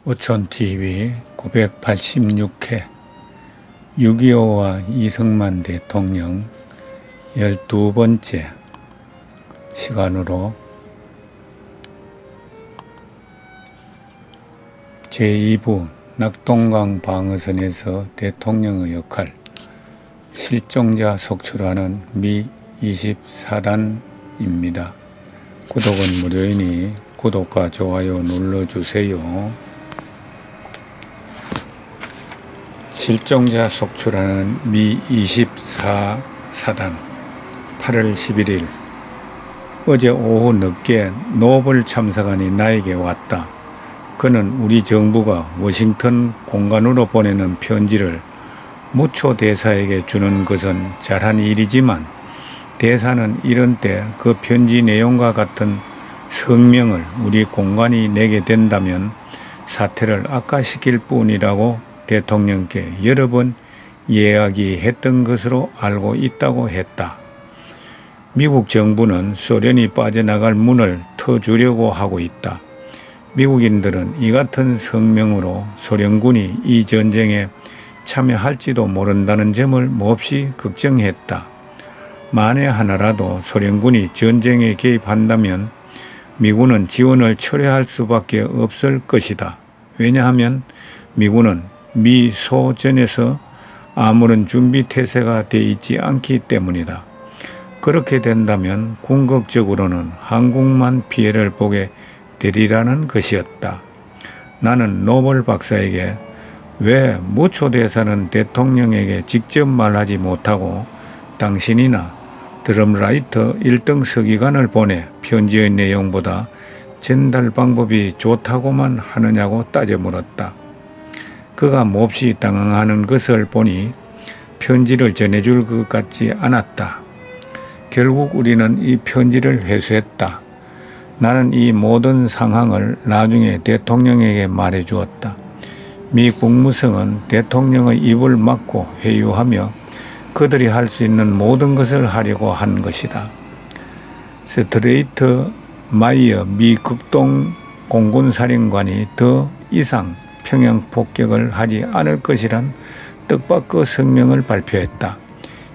오촌TV 986회 6.25와 이승만 대통령 12번째 시간으로 제2부 낙동강 방어선에서 대통령의 역할, 실종자 속출하는 미 24단입니다. 구독은 무료이니 구독과 좋아요 눌러주세요. 실종자 속출하는 미 24사단 8월 11일 어제 오후 늦게 노블 참사관이 나에게 왔다. 그는 우리 정부가 워싱턴 공관으로 보내는 편지를 무초 대사에게 주는 것은 잘한 일이지만 대사는 이런 때 그 편지 내용과 같은 성명을 우리 공관이 내게 된다면 사태를 악화시킬 뿐이라고 대통령께 여러 번 이야기했던 것으로 알고 있다고 했다. 미국 정부는 소련이 빠져나갈 문을 터주려고 하고 있다. 미국인들은 이 같은 성명으로 소련군이 이 전쟁에 참여할지도 모른다는 점을 몹시 걱정했다. 만에 하나라도 소련군이 전쟁에 개입한다면 미군은 지원을 철회할 수밖에 없을 것이다. 왜냐하면 미군은 미소전에서 아무런 준비 태세가 돼 있지 않기 때문이다. 그렇게 된다면 궁극적으로는 한국만 피해를 보게 되리라는 것이었다. 나는 노블 박사에게 왜 무초 대사는 대통령에게 직접 말하지 못하고 당신이나 드럼라이터 1등 서기관을 보내 편지의 내용보다 전달 방법이 좋다고만 하느냐고 따져 물었다. 그가 몹시 당황하는 것을 보니 편지를 전해줄 것 같지 않았다. 결국 우리는 이 편지를 회수했다. 나는 이 모든 상황을 나중에 대통령에게 말해 주었다. 미 국무성은 대통령의 입을 막고 회유하며 그들이 할 수 있는 모든 것을 하려고 한 것이다. 스트레이트 마이어 미 극동 공군사령관이 더 이상 평양 폭격을 하지 않을 것이란 뜻밖의 성명을 발표했다.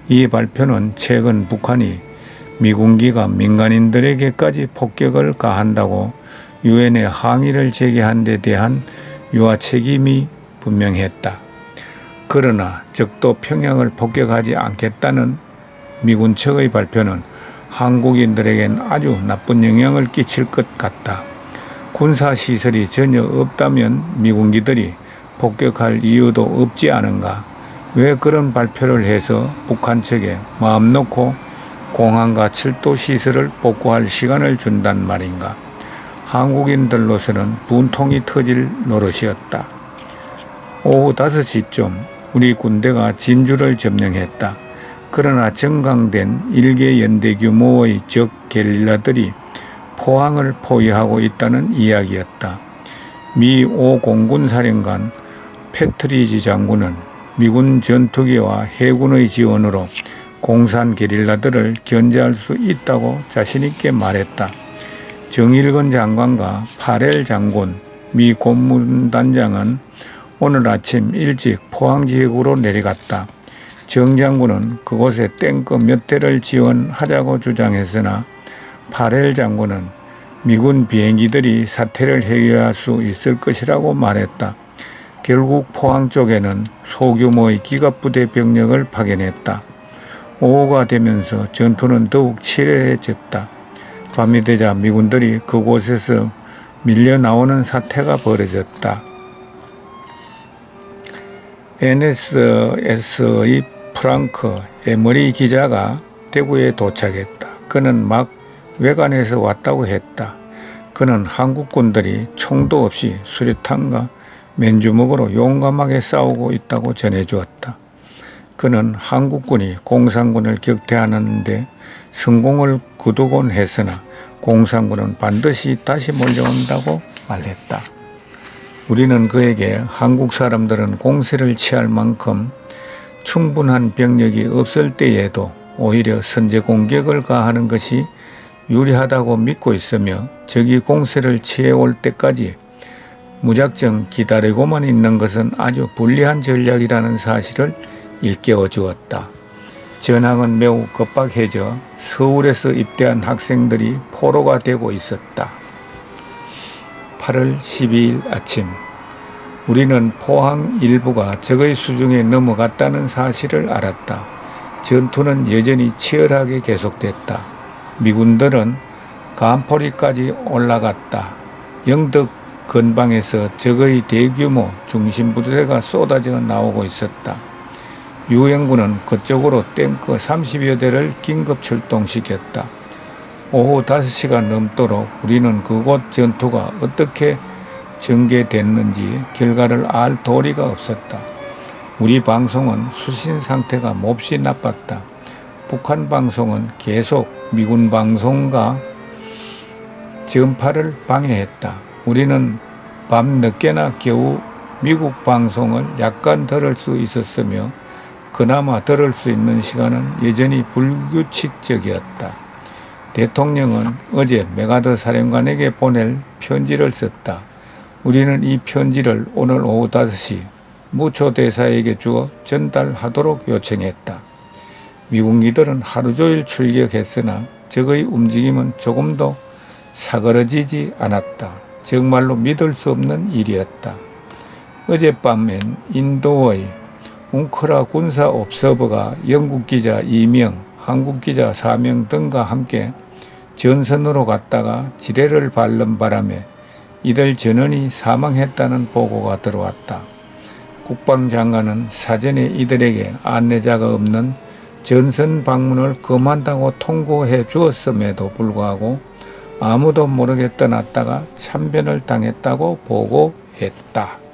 이 발표는 최근 북한이 미군기가 민간인들에게까지 폭격을 가한다고 유엔에 항의를 제기한 데 대한 유화 책임이 분명했다. 그러나 적도 평양을 폭격하지 않겠다는 미군 측의 발표는 한국인들에겐 아주 나쁜 영향을 끼칠 것 같다. 군사시설이 전혀 없다면 미군기들이 폭격할 이유도 없지 않은가? 왜 그런 발표를 해서 북한 측에 마음 놓고 공항과 철도 시설을 복구할 시간을 준단 말인가? 한국인들로서는 분통이 터질 노릇이었다. 오후 5시쯤 우리 군대가 진주를 점령했다. 그러나 정강된 일개 연대 규모의 적 게릴라들이 포항을 포위하고 있다는 이야기였다. 미 5공군 사령관 패트리지 장군은 미군 전투기와 해군의 지원으로 공산 게릴라들을 견제할 수 있다고 자신있게 말했다. 정일근 장관과 파렐 장군, 미 고문단장은 오늘 아침 일찍 포항 지역으로 내려갔다. 정 장군은 그곳에 탱크 몇 대를 지원하자고 주장했으나 파렐 장군은 미군 비행기들이 사태를 해결할 수 있을 것이라고 말했다. 결국 포항 쪽에는 소규모의 기갑부대 병력을 파견했다. 오후가 되면서 전투는 더욱 치열해졌다. 밤이 되자 미군들이 그곳에서 밀려 나오는 사태가 벌어졌다. NSS의 프랑크 에머리 기자가 대구에 도착했다. 그는 막 외관에서 왔다고 했다. 그는 한국군들이 총도 없이 수류탄과 맨주먹으로 용감하게 싸우고 있다고 전해주었다. 그는 한국군이 공산군을 격퇴하는데 성공을 거두곤 했으나 공산군은 반드시 다시 몰려온다고 말했다. 우리는 그에게 한국 사람들은 공세를 취할 만큼 충분한 병력이 없을 때에도 오히려 선제 공격을 가하는 것이 유리하다고 믿고 있으며 적이 공세를 취해올 때까지 무작정 기다리고만 있는 것은 아주 불리한 전략이라는 사실을 일깨워 주었다. 전황은 매우 급박해져 서울에서 입대한 학생들이 포로가 되고 있었다. 8월 12일 아침, 우리는 포항 일부가 적의 수중에 넘어갔다는 사실을 알았다. 전투는 여전히 치열하게 계속됐다. 미군들은 간포리까지 올라갔다. 영덕 근방에서 적의 대규모 중심부대가 쏟아져 나오고 있었다. 유엔군은 그쪽으로 탱크 30여 대를 긴급 출동시켰다. 오후 5시가 넘도록 우리는 그곳 전투가 어떻게 전개됐는지 결과를 알 도리가 없었다. 우리 방송은 수신 상태가 몹시 나빴다. 북한 방송은 계속 미군 방송과 전파를 방해했다. 우리는 밤 늦게나 겨우 미국 방송을 약간 들을 수 있었으며 그나마 들을 수 있는 시간은 여전히 불규칙적이었다. 대통령은 어제 메가더 사령관에게 보낼 편지를 썼다. 우리는 이 편지를 오늘 오후 5시 무초 대사에게 주어 전달하도록 요청했다. 미군기들은 하루 종일 출격했으나 적의 움직임은 조금도 사그러지지 않았다. 정말로 믿을 수 없는 일이었다. 어젯밤엔 인도의 웅크라 군사 옵서버가 영국 기자 2명, 한국 기자 4명 등과 함께 전선으로 갔다가 지뢰를 밟는 바람에 이들 전원이 사망했다는 보고가 들어왔다. 국방장관은 사전에 이들에게 안내자가 없는 전선 방문을 금한다고 통고해 주었음에도 불구하고 아무도 모르게 떠났다가 참변을 당했다고 보고했다.